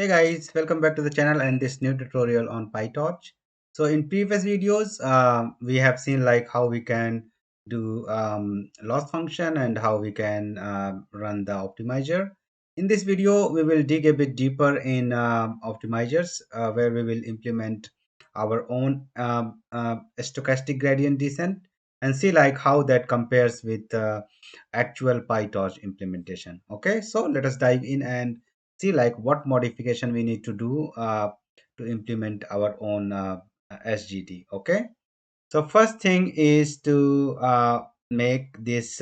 Hey guys, welcome back to the channel and this new tutorial on Pytorch. So in previous videos, we have seen like how we can do loss function and how we can run the optimizer. In this video, we will dig a bit deeper in optimizers where we will implement our own stochastic gradient descent and see like how that compares with actual Pytorch implementation. Okay, so let us dive in and see like what modification we need to do to implement our own SGD. Okay, so first thing is to make this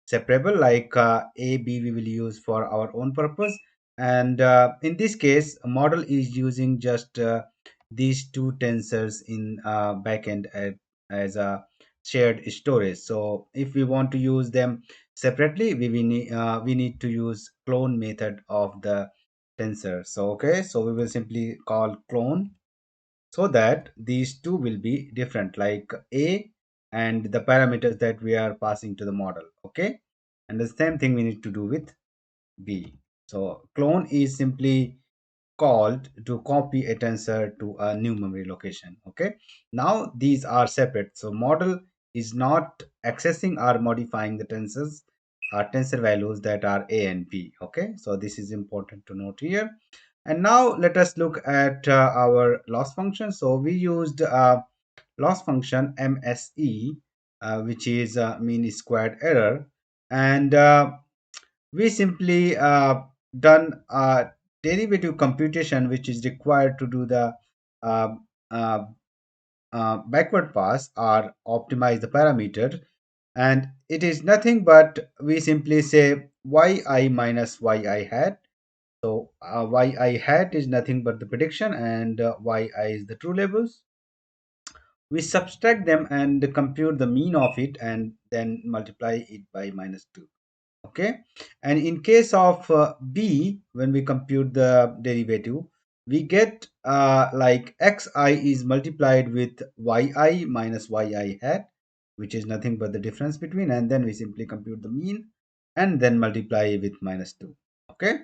separable, like A, B we will use for our own purpose, and in this case a model is using just these two tensors in backend as a shared storage. So if we want to use them separately, we need to use clone method of the tensor. So okay, so we will simply call clone so that these two will be different, like A and the parameters that we are passing to the model. Okay, and the same thing we need to do with B. So clone is simply called to copy a tensor to a new memory location. Okay, now these are separate, so model is not accessing or modifying the tensor values that are A and B. Okay, so this is important to note here. And now let us look at our loss function. So we used loss function MSE, which is mean squared error, and we simply done derivative computation which is required to do the uh, uh, backward pass or optimize the parameter, and it is nothing but we simply say yi minus yi hat. So yi hat is nothing but the prediction, and yi is the true labels. We subtract them and compute the mean of it and then multiply it by minus 2. Okay, and in case of B, when we compute the derivative, we get like xi is multiplied with yi minus yi hat, which is nothing but the difference between, and then we simply compute the mean and then multiply with minus 2. Okay,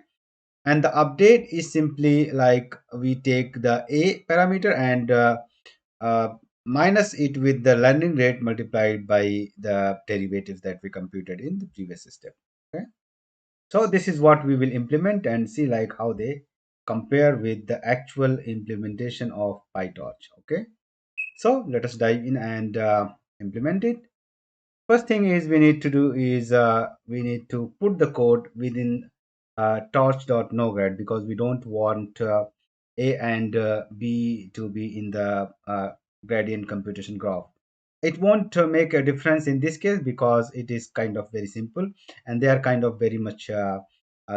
and the update is simply like we take the A parameter and uh, minus it with the learning rate multiplied by the derivatives that we computed in the previous step. Okay, so this is what we will implement and see like how they compare with the actual implementation of PyTorch. Okay, so let us dive in and implement it. First thing is we need to do is we need to put the code within torch.nograd, because we don't want A and B to be in the gradient computation graph. It won't make a difference in this case because it is kind of very simple and they are kind of very much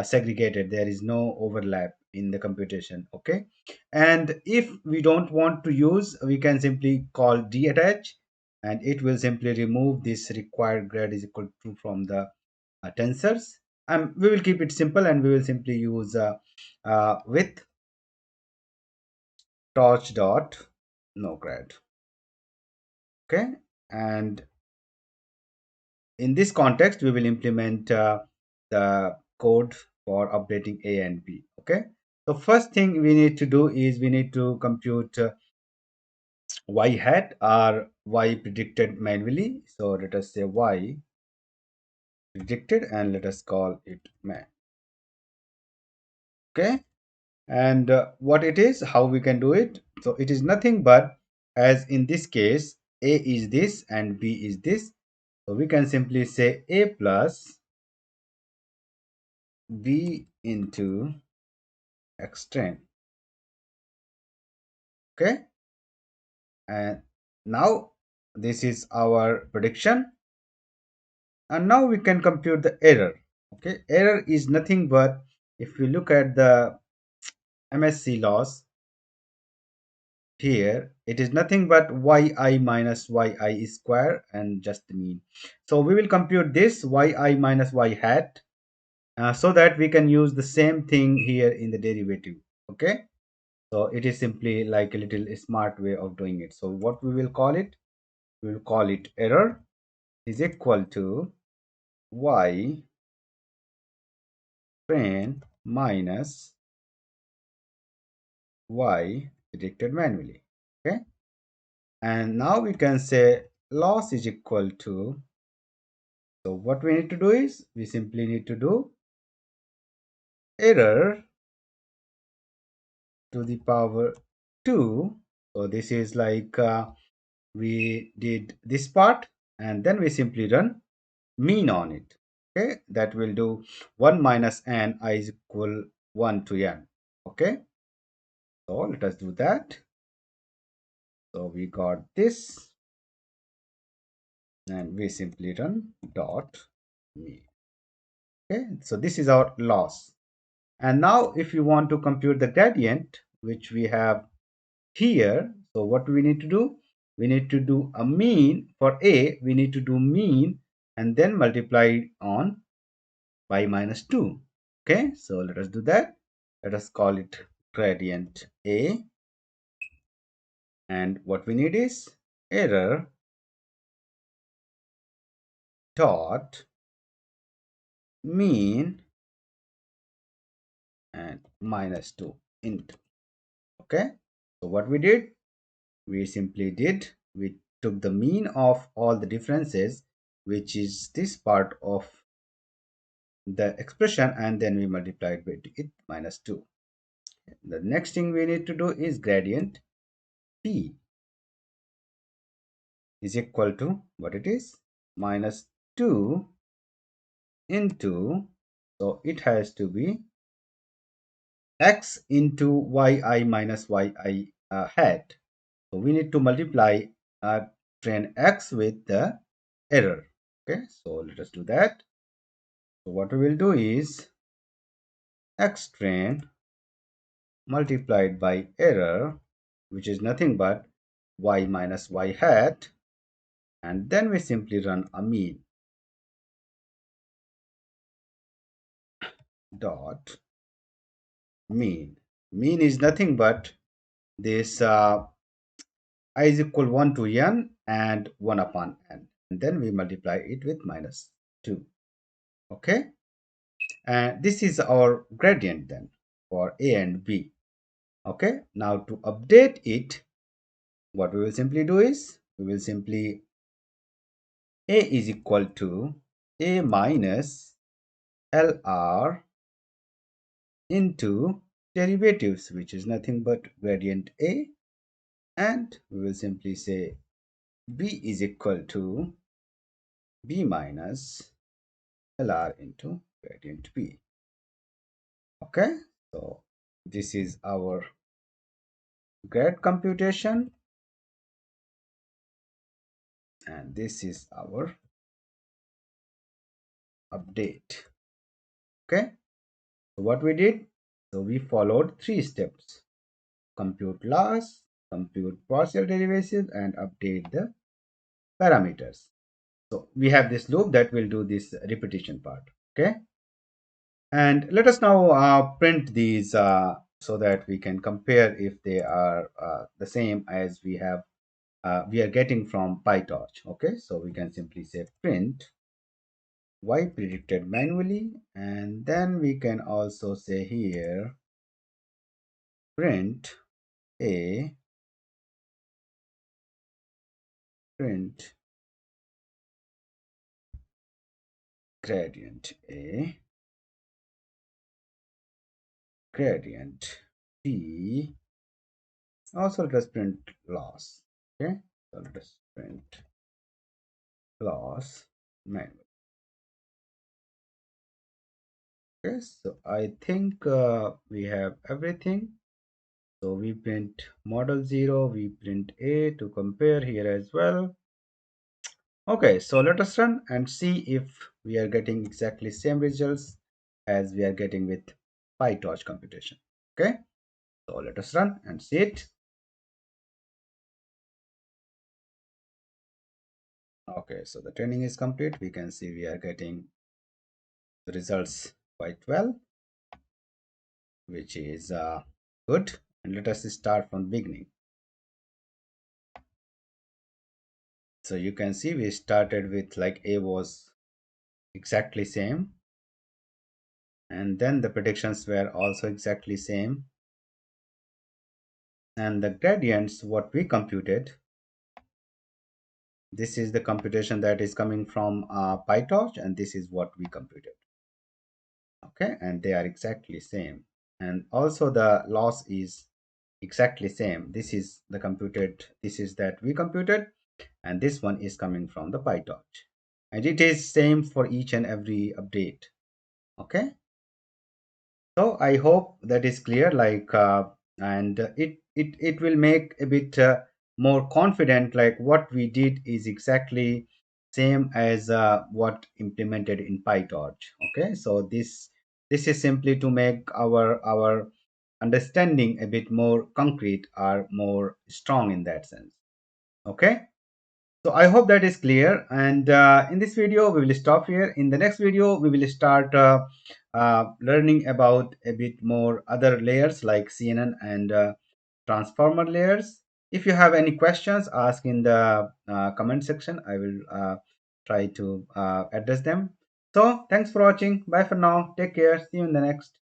segregated. There is no overlap in the computation. Okay, and if we don't want to use, we can simply call deattach, and it will simply remove this required grade is equal to from the tensors, and we will keep it simple and we will simply use with torch dot no grad. Okay, and in this context we will implement the code for updating A and B. Okay, so first thing we need to do is we need to compute y hat or y predicted manually. So let us say y predicted and let us call it man. Okay, and what it is, how we can do it. So it is nothing but, as in this case A is this and B is this, so we can simply say A plus B into xtrain. Okay, and now this is our prediction, and now we can compute the error. Okay, error is nothing but, if we look at the MSC loss here, it is nothing but yi minus yi square and just the mean. So we will compute this yi minus y hat so that we can use the same thing here in the derivative. Okay, so it is simply like a little smart way of doing it. So what we will call it, we will call it error is equal to y train minus y predicted manually. Okay, and now we can say loss is equal to, so what we need to do is we simply need to do error to the power 2. So this is like we did this part and then we simply run mean on it. Okay, that will do 1 minus n I is equal 1 to n. Okay, so let us do that. So we got this and we simply run dot mean. Okay, so this is our loss. And now if you want to compute the gradient, which we have here, so what do we need to do? We need to do a mean for a, we need to do mean and then multiply on by minus 2. Okay, so let us do that. Let us call it gradient a, and what we need is error dot mean and minus 2 int. Okay, so what we did, we simply did, we took the mean of all the differences, which is this part of the expression, and then we multiplied by it minus 2. The next thing we need to do is gradient p is equal to what it is, minus 2 into, so it has to be x into yi minus yi hat. So we need to multiply train x with the error. Okay, so let us do that. So what we will do is x train multiplied by error, which is nothing but y minus y hat, and then we simply run a mean dot mean. Mean is nothing but this I is equal 1 to n and 1 upon n, and then we multiply it with minus 2. Okay, and this is our gradient then for a and b. Okay, now to update it, what we will simply do is we will simply a is equal to a minus lr into derivatives, which is nothing but gradient a, and we will simply say b is equal to b minus lr into gradient b. Okay, so this is our grad computation and this is our update. Okay, so what we did, so we followed 3 steps: compute loss, compute partial derivatives, and update the parameters. So we have this loop that will do this repetition part. Okay, and let us now print these so that we can compare if they are the same as we are getting from Pytorch. Okay, so we can simply say print y predicted manually, and then we can also say here print a, print gradient a, gradient b. Also let us print loss. Okay, so let us print loss manually. Okay, so I think we have everything. So we print model 0, we print a to compare here as well. Okay, so let us run and see if we are getting exactly same results as we are getting with PyTorch computation. Okay, so let us run and see it. Okay, so the training is complete. We can see we are getting the results quite well, which is good. And let us start from beginning. So you can see we started with like a was exactly same, and then the predictions were also exactly same, and the gradients what we computed, this is the computation that is coming from Pytorch, and this is what we computed. Okay, and they are exactly same, and also the loss is exactly same. This is the computed, this is that we computed, and this one is coming from the Pytorch, and it is same for each and every update. Okay, so I hope that is clear, like and it will make a bit more confident, like what we did is exactly same as what implemented in Pytorch. Okay, so this is simply to make our understanding a bit more concrete or more strong in that sense. Okay, so I hope that is clear. And in this video, we will stop here. In the next video, we will start learning about a bit more other layers like CNN and transformer layers. If you have any questions, ask in the comment section. I will try to address them. So thanks for watching. Bye for now. Take care. See you in the next.